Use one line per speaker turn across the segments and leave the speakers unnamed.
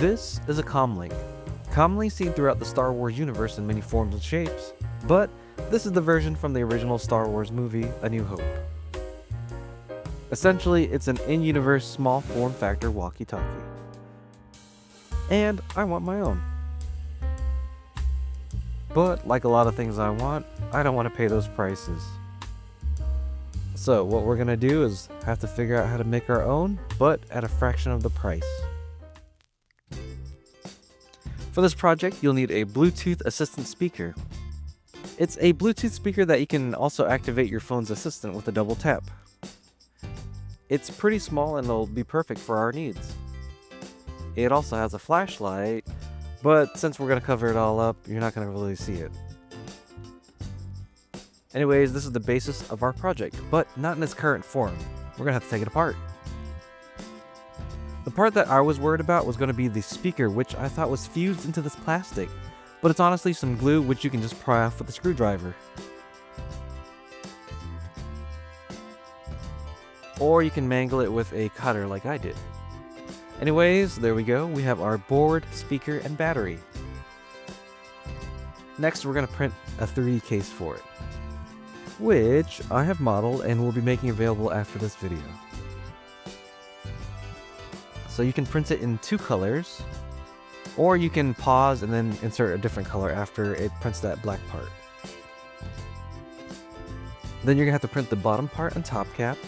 This is a Comlink, commonly seen throughout the Star Wars universe in many forms and shapes, but this is the version from the original Star Wars movie, A New Hope. Essentially, it's an in-universe small form factor walkie-talkie. And I want my own. But like a lot of things I want, I don't want to pay those prices. So what we're gonna do is have to figure out how to make our own, but at a fraction of the price. For this project, you'll need a Bluetooth assistant speaker. It's a Bluetooth speaker that you can also activate your phone's assistant with a double tap. It's pretty small and it'll be perfect for our needs. It also has a flashlight, but since we're going to cover it all up, you're not going to really see it. Anyways, this is the basis of our project, but not in its current form. We're going to have to take it apart. The part that I was worried about was going to be the speaker, which I thought was fused into this plastic, but it's honestly some glue which you can just pry off with a screwdriver. Or you can mangle it with a cutter like I did. Anyways, there we go. We have our board, speaker, and battery. Next, we're going to print a 3D case for it, which I have modeled and will be making available after this video. So you can print it in 2 colors, or you can pause and then insert a different color after it prints that black part. Then you're going to have to print the bottom part and top cap.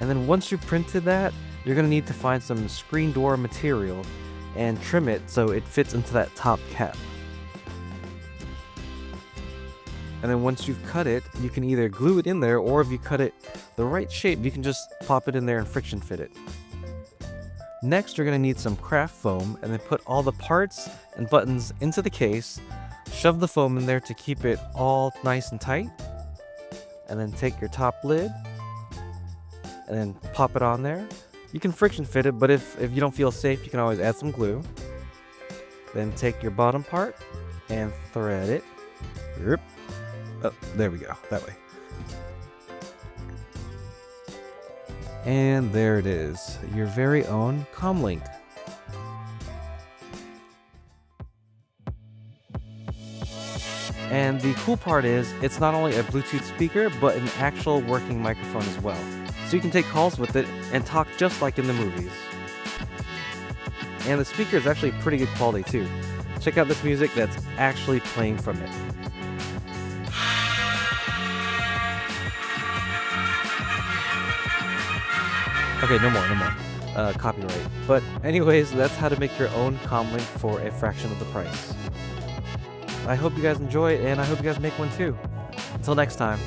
And then once you've printed that, you're going to need to find some screen door material and trim it so it fits into that top cap. And then once you've cut it, you can either glue it in there, or if you cut it the right shape, you can just pop it in there and friction fit it. Next, you're going to need some craft foam, and then put all the parts and buttons into the case, shove the foam in there to keep it all nice and tight, and then take your top lid, and then pop it on there. You can friction fit it, but if you don't feel safe, you can always add some glue. Then take your bottom part and thread it. Oh, there we go, that way. And there it is, your very own Comlink. And the cool part is, it's not only a Bluetooth speaker, but an actual working microphone as well. So you can take calls with it and talk just like in the movies. And the speaker is actually pretty good quality too. Check out this music that's actually playing from it. Okay, no more. Copyright. But anyways, that's how to make your own Comlink for a fraction of the price. I hope you guys enjoy it, and I hope you guys make one too. Until next time.